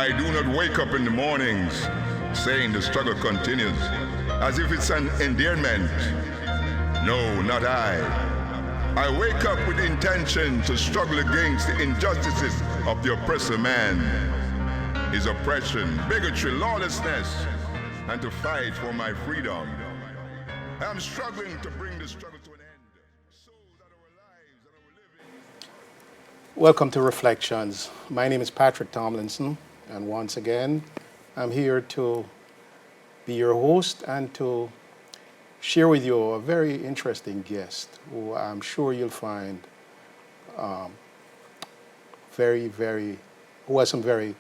I do not wake up in the mornings saying the struggle continues, as if it's an endearment. No, not I. I wake up with intention to struggle against the injustices of the oppressor man, his oppression, bigotry, lawlessness, and to fight for my freedom. I'm struggling to bring the struggle to an end so that our lives and our living. Welcome to Reflections. My name is Patrick Tomlinson, and once again, I'm here to be your host and to share with you a very interesting guest who I'm sure you'll find who has some very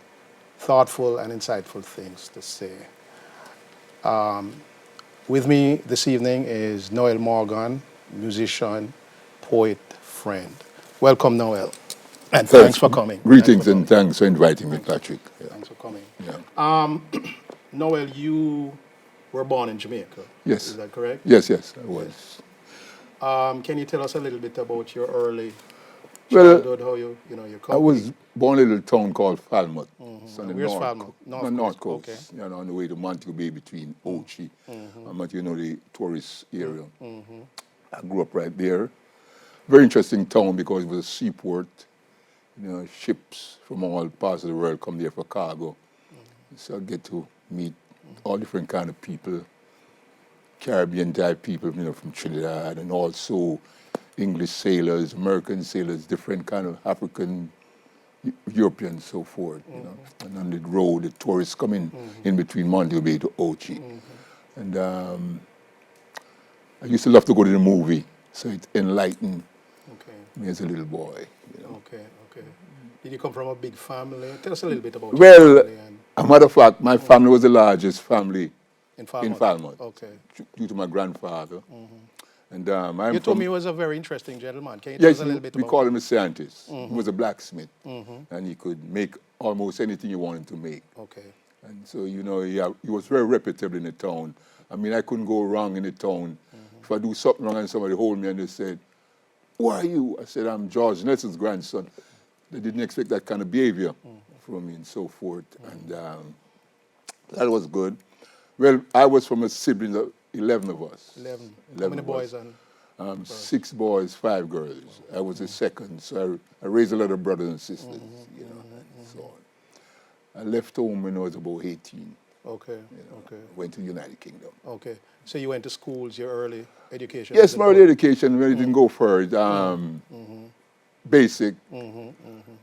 thoughtful and insightful things to say. With me this evening is Noel Morgan, musician, poet, friend. Welcome, Noel. And thanks for coming. Greetings and thanks for inviting me, Patrick. Yeah. Thanks for coming. Yeah. Noel, you were born in Jamaica. Yes. Is that correct? Yes, I was. Can you tell us a little bit about your early Well, childhood, how you I was born in a little town called Falmouth. It's on the Where's north, Falmouth? North Coast. Coast. You know, on the way to Montego Bay between Ochi and the tourist area. I grew up right there. Very interesting town because it was a seaport. You know, ships from all parts of the world come there for cargo. So I get to meet all different kind of people, Caribbean type people, from Trinidad, and also English sailors, American sailors, different kind of African, European, so forth. And on the road, the tourists coming in between Montego Bay to Ochi. And I used to love to go to the movie, so it enlightened me as a little boy. Okay. Did you come from a big family? Tell us a little bit about your Well, family. a matter of fact, my family was the largest family In Falmouth? in Falmouth, Okay. due to my grandfather. And You told me he was a very interesting gentleman. Can you tell us yes, a little bit we about call him a scientist. He was a blacksmith, and he could make almost anything you wanted to make. Okay. And so, he was very reputable in the town. I mean, I couldn't go wrong in the town. If I do something wrong and somebody hold me and they said, "Who are you?" I said, "I'm George Nelson's grandson." They didn't expect that kind of behavior from me and so forth. And that was good. Well, I was from a sibling of 11 of us. 11. How 11 many of boys us. and 6 boys, 5 girls. I was the second, so I raised a lot of brothers and sisters, and so on. I left home when I was about 18. Okay. Went to the United Kingdom. Okay. So you went to schools, your early education? Yes, my early education really didn't go further. Basic.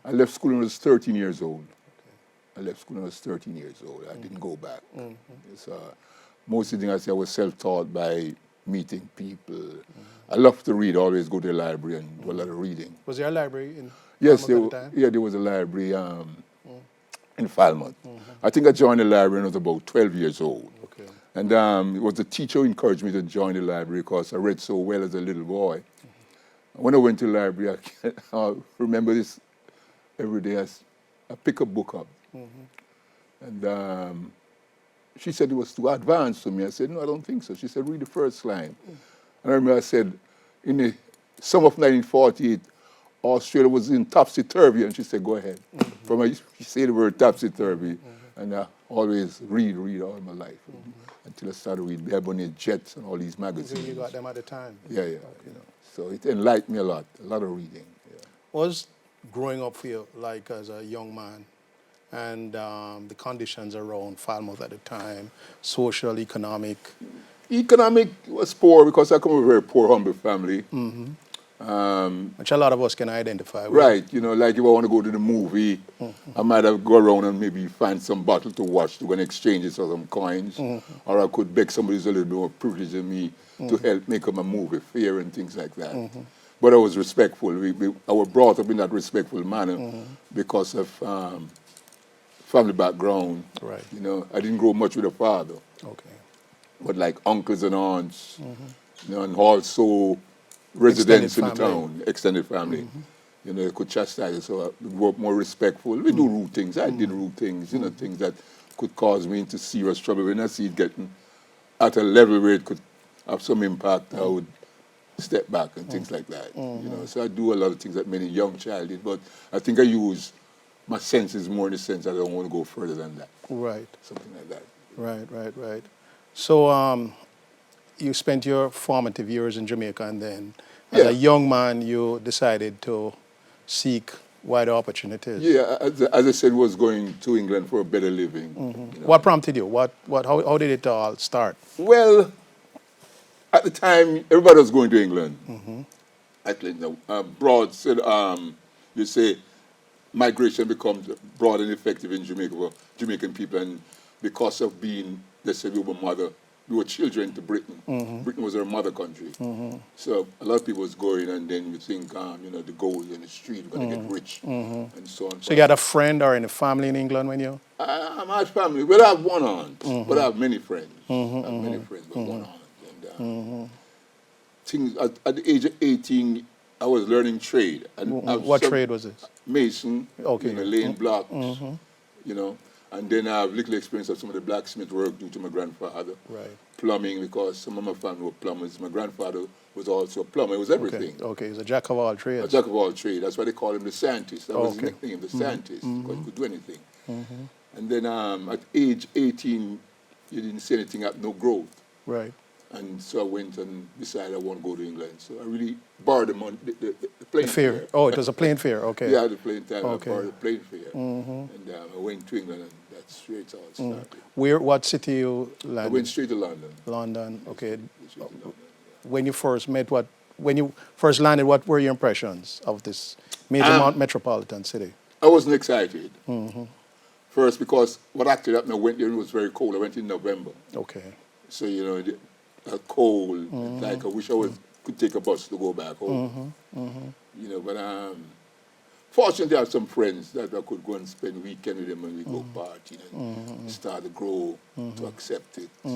I left school when I was 13 years old. I left school when I was 13 years old. I didn't go back. Most of the things I was self-taught by meeting people. I love to read, always go to the library and do a lot of reading. Was there a library in Yes, Falmouth at the time? there was a library in Falmouth. I think I joined the library when I was about 12 years old. Okay. And it was the teacher who encouraged me to join the library because I read so well as a little boy. When I went to the library, I remember this every day. I pick a book up. And she said it was too advanced for me. I said, "No, I don't think so." She said, "Read the first line." And I remember I said, in the summer of 1948, Australia was in topsy-turvy. And she said, "Go ahead." She said the word topsy-turvy. And I always read all my life. Until I started reading the Ebony Jets and all these magazines. So you got them at the time? Yeah. So it enlightened me a lot of reading. Yeah. Was growing up for you like as a young man and the conditions around Falmouth at the time, social, economic? Economic was poor because I come from a very poor, humble family. Which a lot of us can identify with. Right, like if I want to go to the movie, I might have go around and maybe find some bottle to watch to go and exchange it for some coins. Or I could beg somebody who's a little bit more privileged than me to help make up a movie fare and things like that. But I was respectful. I was brought up in that respectful manner because of family background. Right. I didn't grow much with a father. Okay. But like uncles and aunts, and also residents in the town, extended family. They could chastise us, so we were more respectful. We do rude things. I did rude things, things that could cause me into serious trouble. When I see it getting at a level where it could have some impact, I would step back and things like that. So I do a lot of things that many young child did, but I think I use my sense is more in the sense that I don't want to go further than that. Right. Something like that. Right. So you spent your formative years in Jamaica, and then as Yeah. a young man, you decided to seek wider opportunities. Yeah, as I said, was going to England for a better living. You know. What prompted you? How did it all start? Well, at the time, everybody was going to England. At least, broad said, you say, migration becomes broad and effective in Jamaica for Jamaican people, and because of being, they said we were children to Britain. Britain was our mother country. So a lot of people was going, and then you think, the gold in the street, we're going to get rich, and so on. So you had a friend or any family in England when you? I'm half family. Well, I have one aunt, but I have many friends. I have many friends, but one aunt. And things at the age of 18, I was learning trade. And What trade was this? Mason, Okay. laying blocks, and then I have little experience of some of the blacksmith work due to my grandfather. Right. Plumbing, because some of my family were plumbers. My grandfather was also a plumber. It was everything. Okay, he's a jack of all trades. A jack of all trades. That's why they call him the scientist. That was his Okay. nickname, the scientist, because he could do anything. And then at age 18, you didn't see anything at no growth. Right. And so I went and decided I want to go to England. So I really borrowed the money, the plane The fare. Oh, it was a plane fare. Okay. Yeah, the plane time. Okay. I borrowed the plane fare. And I went to England, and that's where it all started. What city you landed? I went straight to London. London. Okay. Straight to London. When you first landed, what were your impressions of this major metropolitan city? I wasn't excited. First, because what actually happened, I went there and it was very cold. I went in November. Okay. So, cold. Like I wish could take a bus to go back home. But fortunately I have some friends that I could go and spend weekend with them and we go partying and start to grow to accept it. That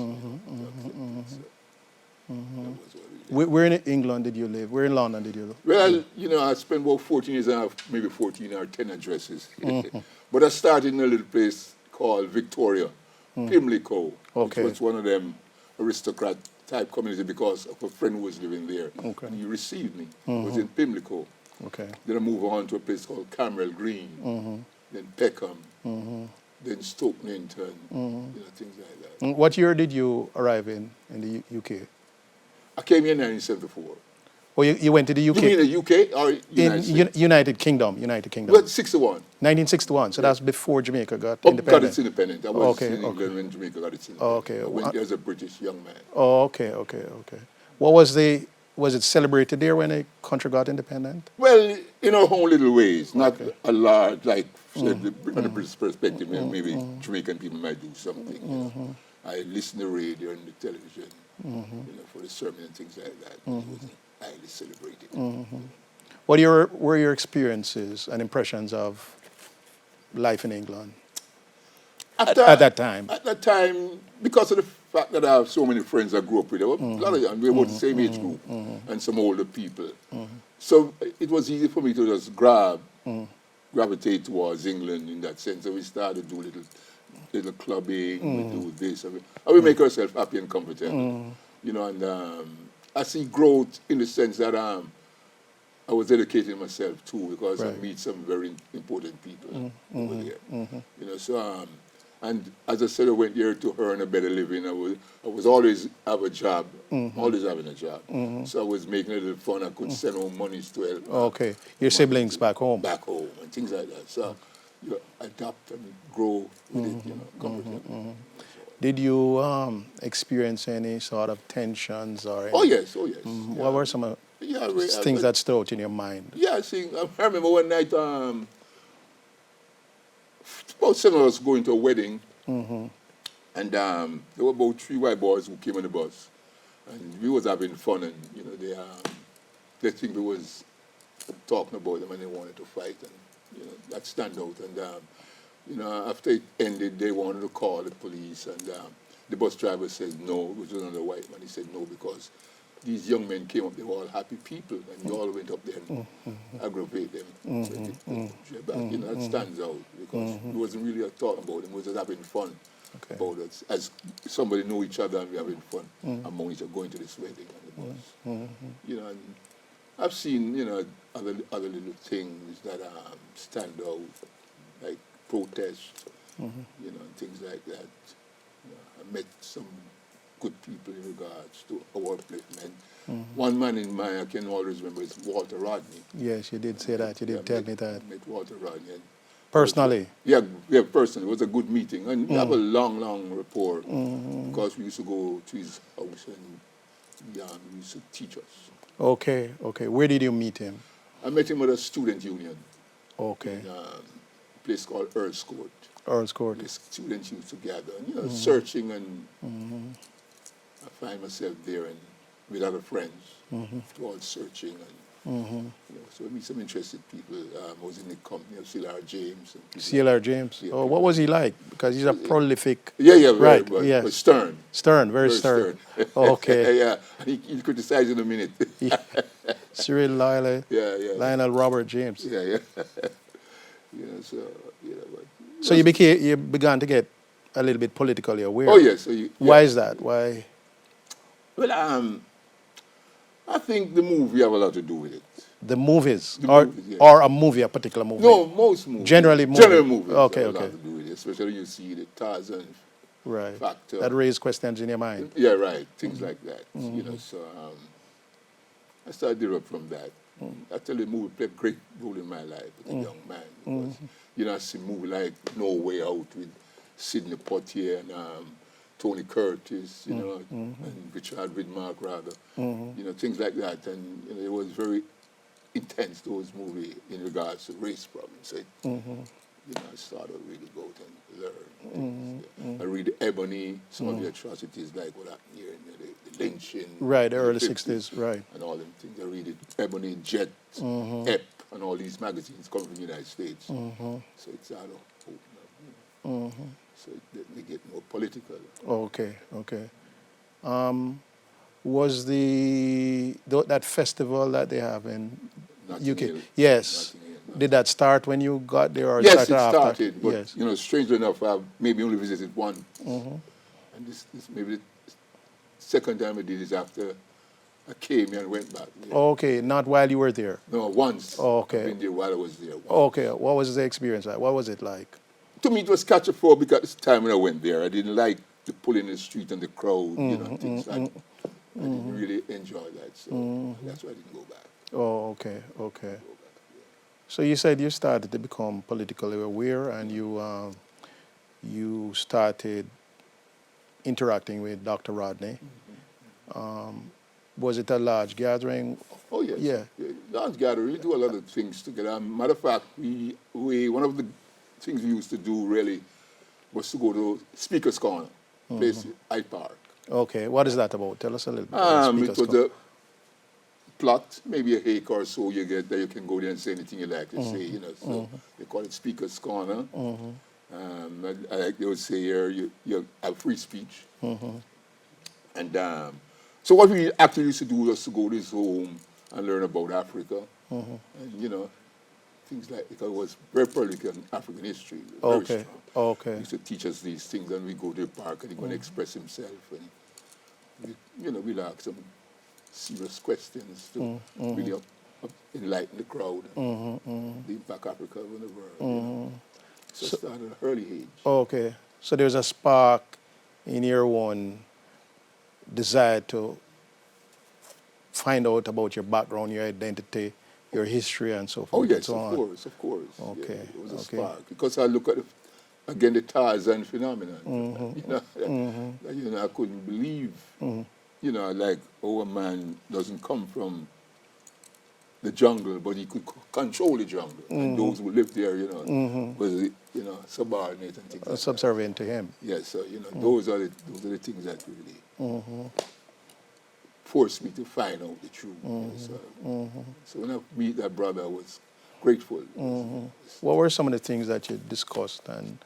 was what Where in England did you live? Where in London did you live? Well, I spent about 14 years and I have maybe 14 or 10 addresses. But I started in a little place called Victoria, Pimlico, Okay. which was one of them aristocrat type community because of a friend who was living there. Okay. And he received me. It was in Pimlico. Okay. Then I moved on to a place called Camrell Green, then Peckham, then Stoke Newington, things like that. What year did you arrive in the UK? I came here in 1974. Oh, you went to the UK? You mean the UK or United in States? United Kingdom. Well, 61. 1961. So that's before Jamaica got Got independent. its independent. I was Okay, in England when Jamaica got its independent. Oh, okay. I went there as a British young man. Oh, okay. What was it celebrated there when the country got independent? Well, in our own little ways, not a large, like said, from the British perspective, maybe Jamaican people might do something. I listened to the radio and the television, for the sermon and things like that. It wasn't highly celebrated. What were your experiences and impressions of life in England at that time? At that time, because of the fact that I have so many friends I grew up with, there were a lot of them, we were the same age group, and some older people. So it was easy for me to just gravitate towards England in that sense. So we started to do little clubbing, we do this. And we make ourselves happy and comfortable. And I see growth in the sense that I was educating myself too, because I meet some very important people over there. And as I said, I went there to earn a better living. I was always have a job, always having a job. So I was making a little fun. I could send home monies to help. Okay, your siblings back home. Back home and things like that. So you adapt and grow with it, comfortably. Did you experience any sort of tensions or? Oh yes. What were some of things that stood out in your mind? Yeah, I remember one night. About 7 of us going to a wedding, and there were about 3 white boys who came on the bus, and we was having fun, and they think we was talking about them, and they wanted to fight, and that stand out, and after it ended, they wanted to call the police, and the bus driver said no, it was another white man. He said no because these young men came up, they were all happy people, and you all went up there and aggravate them. That stands out because it wasn't really talking about them, it was just having fun about us. As somebody know each other and we're having fun among each other, going to this wedding on the bus. And I've seen, other little things that stand out like protests, you know, and things like that. You know, I met some good people in regards to our upliftment. One man in mind I can always remember is Walter Rodney. Yes, you did say that. You did tell me that. I met Walter Rodney. And Personally? yeah, personally. It was a good meeting. And we have a long, long rapport because we used to go to his house and he used to teach us. Okay, okay. Where did you meet him? I met him at a student union Okay. in a place called Earl's Court. Earl's Court. The students used to gather and, you know, searching, and I find myself there and with other friends, all searching, and you know, so I meet some interested people. I was in the company of C.L.R. James. C.L.R. James. Yeah, Oh, what was he like? Because he's a prolific. Yeah, right. But Yes. stern. Stern, very stern. Okay. Yeah, he'll criticize in a minute. Cyril Lyle. Yeah. Lionel Robert James. Yeah. You know, so you know. But, So you began to get a little bit politically aware. oh yes. Why is that? Why? Well, I think the movie have a lot to do with it. The movies, movies, yeah. or a movie, a particular movie. No, most movies. Generally movies. General movies. Okay, have a okay. lot to do with it, especially when you see the Tarzan Right. factor. That raised questions in your mind. Yeah, right. Things like that. You know, so I started developing from that. I tell you, the movie played a great role in my life as a young man. Because, you know, I see a movie like No Way Out with Sidney Poitier and Tony Curtis, you know, and Richard Widmark, rather. You know, things like that. And you know, it was very intense, those movies, in regards to race problems. So you know, I started really go out and learn things. I read Ebony, some of the atrocities like what happened here in the lynching. Right, the in early 50s, 60s, right. And all them things. I read it, Ebony, Jet, Ep, and all these magazines come from the United States. So it's out of open up, you know. So they get more political. Okay. Was that festival that they have in Notting UK? Hill. Yes. Notting Hill. Did that start when you got there, or Yes, it started after? started, but Yes. you know, strangely enough, I've maybe only visited once. And this maybe the second time I did is after I came here and went back. Yeah. Okay, not while you were there. No, once. Okay. I've been there while I was there. Once. Okay, what was the experience like? What was it like? To me, it was catastrophic because this time when I went there, I didn't like the pull in the street and the crowd, you know, things like that. I didn't really enjoy that, so that's why I didn't go back. Oh, okay. So you said you started to become politically aware, and you started interacting with Dr. Rodney. Was it a large gathering? Oh, yes. Yeah. Large gathering, we do a lot of things together. Matter of fact, we one of the things we used to do really was to go to Speaker's Corner, place Hyde Park. Okay, what is that about? Tell us a little bit about It Speaker's was Corner. a plot, maybe a acre or so you get there. You can go there and say anything you like to say, you know. So they call it Speaker's Corner. Like they would say here, you have free speech. And so what we actually used to do was to go to his home and learn about Africa. And, you know, things like, because it was very prolific in African history. Very Okay, strong. okay. He used to teach us these things, and we go to the park and he's going to express himself. And, we'll ask some serious questions to really enlighten the crowd, the impact Africa on the world. You know. So it started at an early age. Okay, so there's a spark in your own desire to find out about your background, your identity, your history, and so forth. Oh, yes, and so of on. course, of course. Okay, Yeah, it was a okay. spark. Because I look at, again, the Tarzan phenomenon. You know, I couldn't believe, you know, like, a man doesn't come from the jungle, but he could control the jungle. And those who lived there, you know, was, you know, subordinate and things like that. Subservient to him. Yes, so, you know, those are the things that really forced me to find out the truth. So when I meet that brother, I was grateful. What were some of the things that you discussed and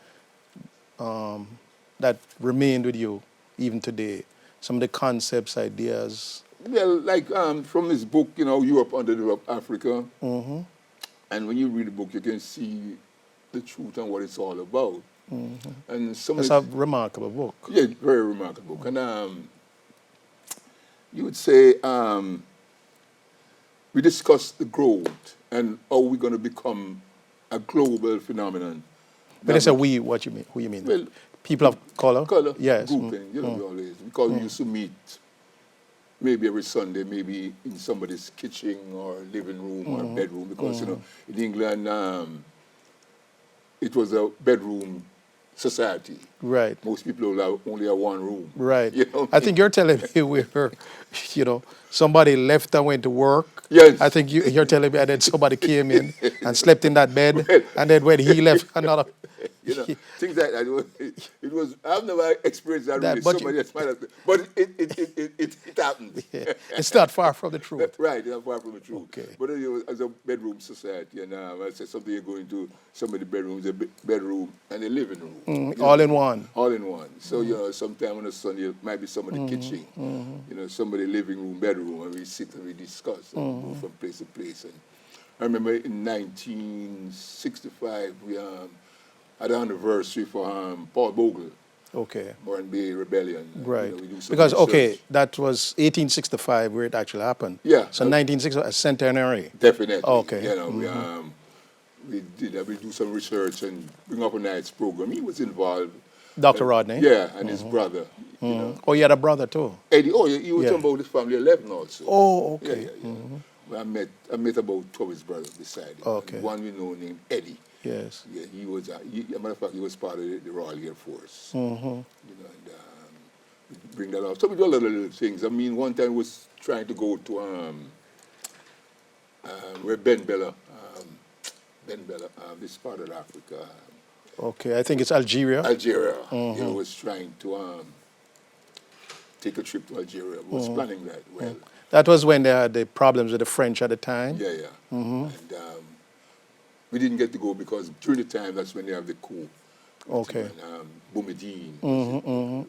that remained with you even today? Some of the concepts, ideas? Well, like from this book, you know, Europe, Underdeveloped Africa, and when you read the book, you can see the truth and what it's all about. And some It's a remarkable book. yeah, very remarkable book. And you would say we discussed the growth and how we're going to become a global phenomenon When they say we, what you mean? Who you mean? Well, People of color? color Yes. grouping, you know, we always, because we used to meet maybe every Sunday, maybe in somebody's kitchen or living room or bedroom, because, you know, in England, it was a bedroom society. Right. Most people only have one room. Right. You know? I think you're telling me where, you know, somebody left and went to work. Yes. I think you're telling me, and then somebody came in and slept in that bed, Well, and then when he left, another. you know, things like that. It was I've never experienced that, That, really. but Somebody else might have, but it happened. Yeah. It's not far from the truth. Right, it's not far from the truth. Okay. But it was as a bedroom society, and I said something you go into somebody's bedroom, a bedroom and a living room. You know, All in one. all in one. So, you know, sometime on a Sunday, it might be somebody kitchen, you know, somebody living room, bedroom, and we sit and we discuss and go from place to place. And I remember in 1965, we had an anniversary for Paul Bogle, Okay. Moran Bay Rebellion. And, Right. you know, we do some Because, okay, research. that was 1865 where it actually happened. Yeah. So 1965, a centenary. Definitely. Okay. You know, we do some research and bring up a night's program. He was involved. Dr. Rodney? Yeah, and his brother. You know, Oh, you had a brother too? Eddie. Oh, he was Yeah. talking about his family 11 also. Oh, Yeah, okay. yeah, yeah. Well, I met about 2 of his brothers beside him. Okay. And one we know named Eddie. Yes. Yeah, he was. As a matter of fact, he was part of the Royal Air Force. You know, and we bring that up. So we do a lot of little things. I mean, one time was trying to go to where Ben Bella, this part of Africa, Okay, I think it's Algeria. Algeria. He was trying to take a trip to Algeria. We was planning that well. That was when they had the problems with the French at the time. Yeah, yeah. And we didn't get to go because during the time that's when they have the coup. Okay. And Boumediene. You know,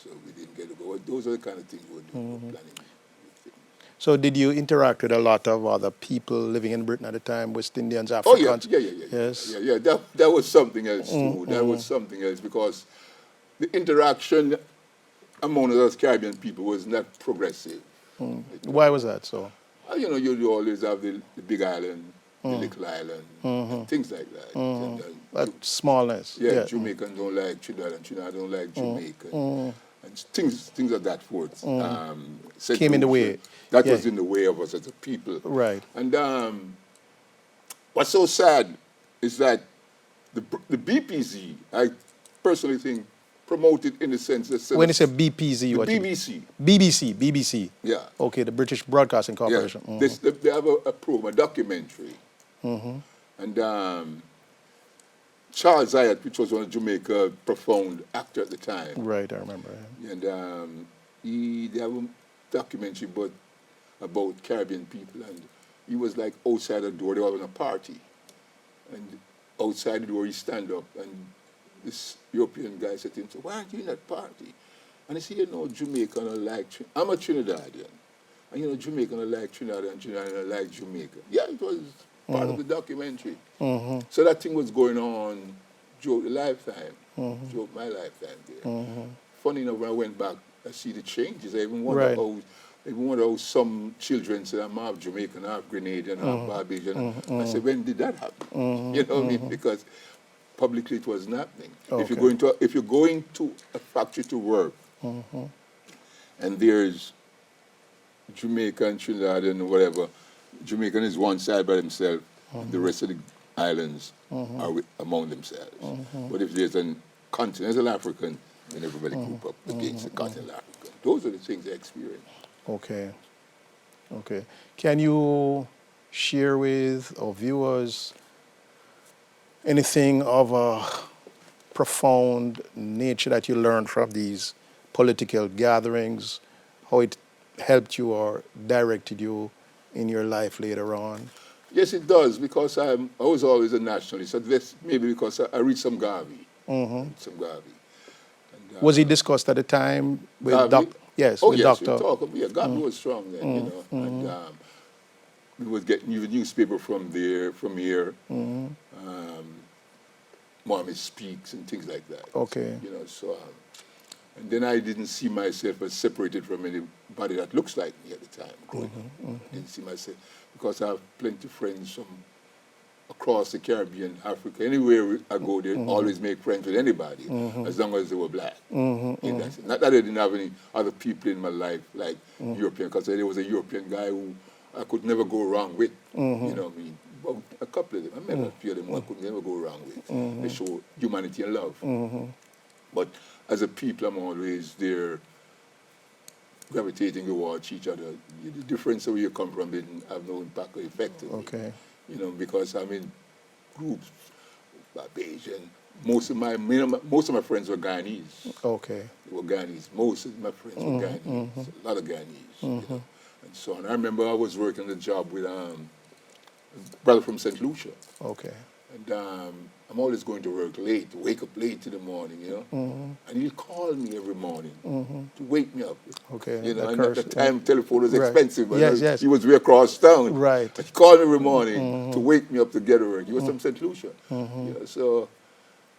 so we didn't get to go. Those are the kind of things we were doing, we were planning. So did you interact with a lot of other people living in Britain at the time, West Indians, Oh yeah, Africans? yeah. Yes. Yeah. That was something else too. That was something else because the interaction among us Caribbean people was not progressive. Why was that so? You know, you always have the big island, the little island, and things like that. And, That smallness. yeah, Jamaicans don't like Trinidad, and Trinidad don't like Jamaica. And things of that forth. Came in the way. That Yeah. was in the way of us as a people. Right. And what's so sad is that the BPZ, I personally think, promoted in the sense that When you say BPZ, the what you BBC, mean? BBC. yeah, Okay, the British Broadcasting yeah, Corporation. they have a program, a documentary, and Charles Zayat, which was one of Jamaica's profound actor at the time, Right, I remember. and they have a documentary about Caribbean people, and he was like outside the door. They were having a party, and outside the door he stand up, and this European guy said to him, "So why aren't you in that party?" And he said, "You know, Jamaica don't like I'm a Trinidadian, and you know, Jamaica don't like Trinidad, and Trinidad don't like Jamaica." Yeah, it was part of the documentary. So that thing was going on throughout the lifetime, throughout my lifetime there. Funny enough, when I went back, I see the changes. I even wonder how some children say, "I'm half Jamaican, half Grenadian, half Barbadian." I said, when did that happen? You know what I mean? Because publicly it wasn't happening. Okay. If you're going to a factory to work, and there's Jamaican, Trinidad, and whatever, Jamaican is one side by himself, the rest of the islands are among themselves. But if there's a continental African, then everybody group up against the continental African. Those are the things I experienced. Okay. Okay. Can you share with our viewers anything of a profound nature that you learned from these political gatherings, how it helped you or directed you in your life later on? Yes, it does, because I was always a nationalist. So that's maybe because I read some Garvey. Some Garvey. And, Was he discussed at the time with Garvey? Yes, Oh, with yes, Dr. we talk. Yeah, Garvey was strong then, you know. And we was getting the newspaper from here. Mohammed Speaks and things like that. Okay. You know, so and then I didn't see myself as separated from anybody that looks like me at the time growing up. I didn't see myself, because I have plenty of friends from across the Caribbean, Africa, anywhere I go, they always make friends with anybody, as long as they were black. In that sense. Not that I didn't have any other people in my life, like European, because there was a European guy who I could never go wrong with, you know what I mean? Well, a couple of them, I met a few of them who I could never go wrong with. They show humanity and love. But as a people, I'm always there gravitating towards each other. The difference of where you come from didn't have no impact or effect on me. Okay. You know, because I'm in groups, Barbadian. Most of my friends were Guyanese. Okay. They were Guyanese. Most of my friends were Guyanese. A lot of Guyanese. You know, and so on. I remember I was working the job with a brother from St. Lucia. Okay. And I'm always going to work late, wake up late in the morning, you know. And he'd call me every morning to wake me up. Okay. You know, and at the time telephone was expensive. But Yes. he was way across town. Right. He called me every morning to wake me up to get to work. He was from St. Lucia. You know, so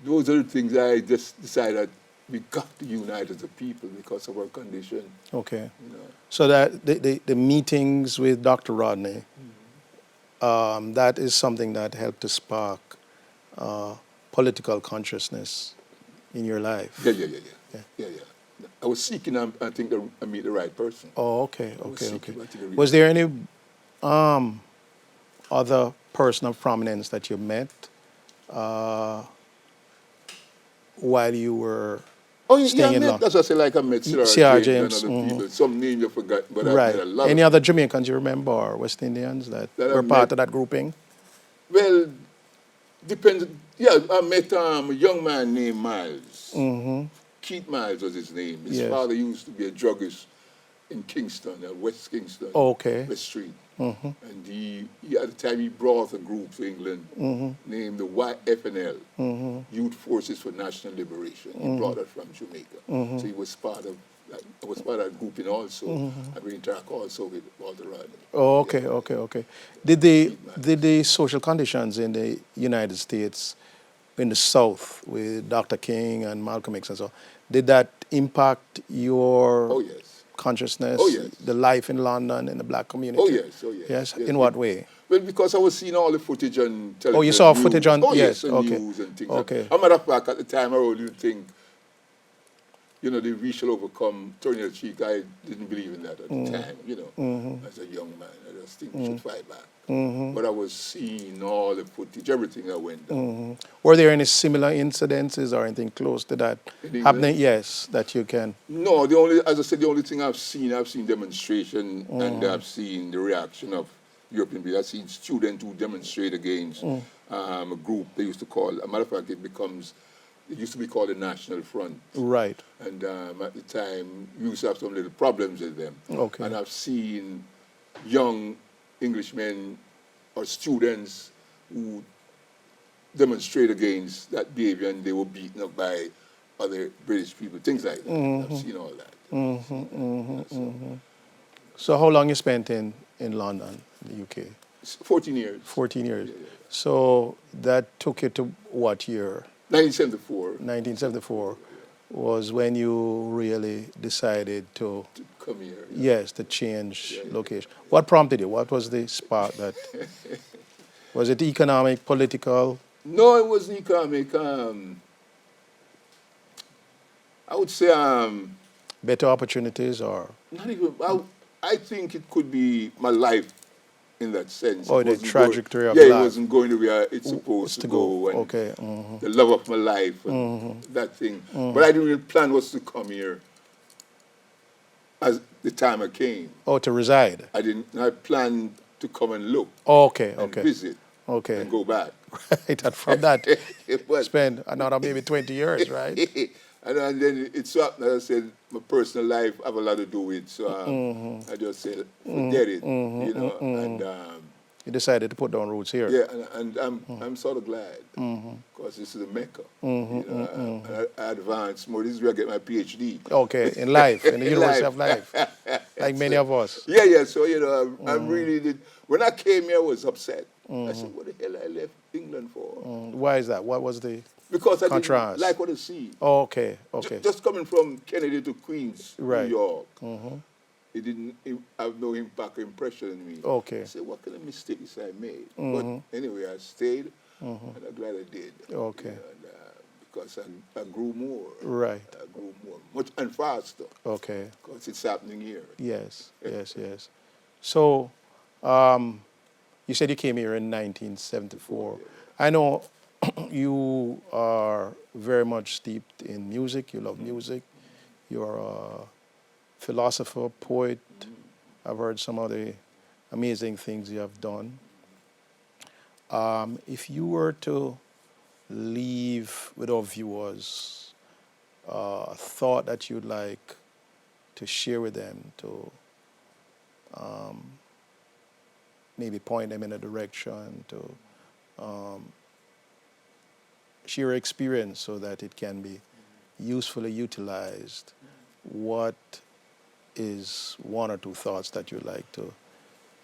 those are the things I just decided we got to unite as a people because of our condition. Okay. You know. So that the meetings with Dr. Rodney, that is something that helped to spark political consciousness in your life. Yeah. I was seeking, I think, that I meet the right person. Oh, okay. Was There there any other person of prominence that you met while you were staying in London? That's what I say, like I met C.R. James James. and other people. Some names I forgot, but I Right. met a lot Any of other Jamaicans you remember or West Indians that That I were part met? of that grouping? Well, depends. Yeah, I met a young man named Miles. Keith Miles was his name. His Yes. father used to be a druggist in Kingston, West Kingston, Okay. West Street. And he, at the time, he brought a group to England named the YFNL, Youth Forces for National Liberation. He brought it from Jamaica. So he was part of that. I was part of that grouping also. And we interact also with Walter Rodney. Oh, okay. Did the social conditions in the United States, in the South, with Dr. King and Malcolm X and so on, did that impact your Oh, yes. consciousness? Oh, yes. The life in London and the black community? Oh, yes. Yes? In what way? Well, because I was seeing all the footage on television. Oh, you saw news. footage on- Oh, yes, on okay. news and things. Okay. As a matter of fact, at the time, I really didn't think, the we shall overcome, turn your cheek. I didn't believe in that at the time, as a young man. I just think we should fight back. But I was seeing all the footage, everything that went down. Were there any similar incidences or anything close to that In happening? England? Yes, that you can. No, as I said, the only thing I've seen demonstration and I've seen the reaction of European people. I've seen students who demonstrate against a group they used to call, as a matter of fact, it used to be called the National Front. Right. And at the time, we used to have some little problems with them. Okay. And I've seen young Englishmen or students who demonstrate against that behavior and they were beaten up by other British people, things like that. I've seen all that. So how long you spent in London, the UK? 14 years. 14 years. Yeah. So that took you to what year? 1974. 1974 was when you really decided to, To come here. yes, to change location. What prompted you? What was the spark that, was it economic, political? No, it wasn't economic. I would say Better opportunities or? not even. I think it could be my life in that sense. Oh, It the wasn't trajectory of Yeah, life. it wasn't going to where it's supposed to go. And Okay. the love of my life and that thing. But I didn't really plan was to come here as the time I came. Oh, to reside. I planned to come and look Okay. and visit Okay. and go back. Right. And from that, But- spend another maybe 20 years, right? and then it's so happened, as I said, my personal life have a lot to do with, so I just said, forget it, and You decided to put down roots here. yeah, and I'm sort of glad, because this is a Mecca, and I advanced more, this is where I get my PhD. Okay, in life, in the In University life. of Life, like many of us. Yeah, so, I really did, when I came here, I was upset. I said, what the hell I left England for? Why is that? What was the Because I contrast? didn't like what I see. Oh, okay. Just coming from Kennedy to Queens, Right. New York, it didn't have no impact or impression on me. Okay. I said, what kind of mistakes I made? But anyway, I stayed, and I'm glad I did. Okay. You know, and, because I grew more. Right. I grew more, much and faster. Okay. Because it's happening here. Yes, yes. So, you said you came here in 1974. I know you are very much steeped in music. You love music. You're a philosopher, poet. I've heard some of the amazing things you have done. If you were to leave with our viewers a thought that you'd like to share with them, to maybe point them in a direction, to share your experience so that it can be usefully utilized, what is one or two thoughts that you'd like to?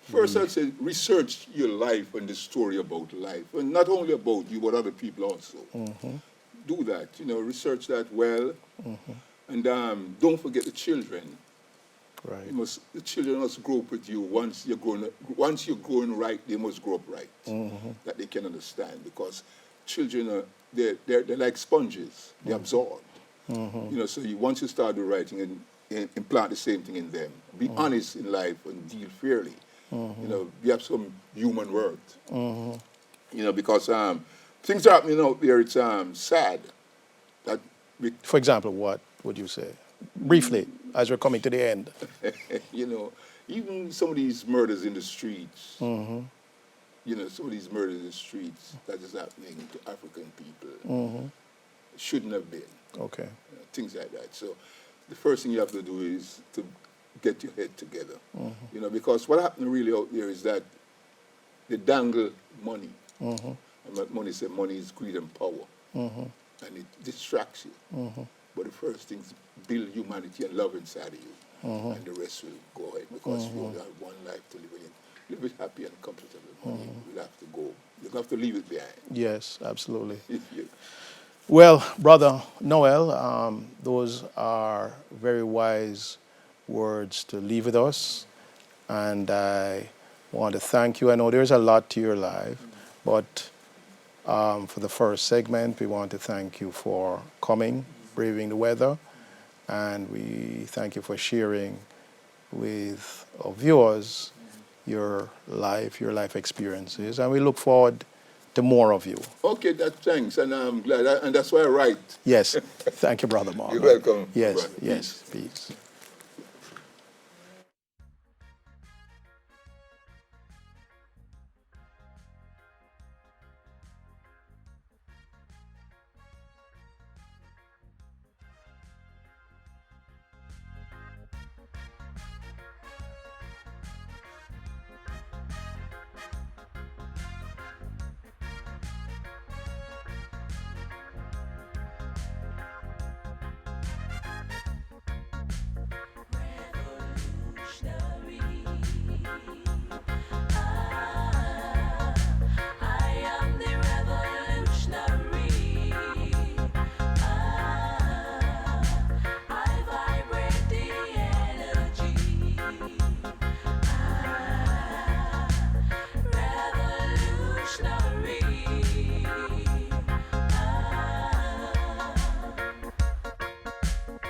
First, I'd say research your life and the story about life, and not only about you, but other people also. Do that, research that well, and don't forget the children. Right. The children must grow up with you. Once you're growing right, they must grow up right, that they can understand. Because children they're like sponges; they absorb. So once you start doing writing and implant the same thing in them, be honest in life and deal fairly. We have some human worth. Because things are happening out there. It's sad. That For example, what would you say? Briefly, as we're coming to the end. Even some of these murders in the streets. Some of these murders in the streets that is happening to African people shouldn't have been. Okay. Things like that. So the first thing you have to do is to get your head together. Because what happened really out there is that they dangle money. And what money said, money is greed and power. And it distracts you. But the first thing is build humanity and love inside of you. And the rest will go ahead. Because you only have one life to live in it. Live it happy and comfortable. Money will have to go. You'll have to leave it behind. Yes, absolutely. Well, Brother Noel, those are very wise words to leave with us. And I want to thank you. I know there's a lot to your life, but for the first segment, we want to thank you for coming, braving the weather, and we thank you for sharing with our viewers your life experiences, and we look forward to more of you. Okay, thanks, and I'm glad, and that's why I write. Yes, thank you, Brother Morgan. You're welcome. Yes, brother. yes, peace.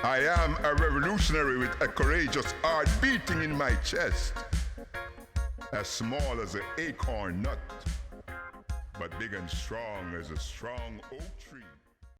I am a revolutionary with a courageous heart beating in my chest, as small as an acorn nut, but big and strong as a strong oak tree.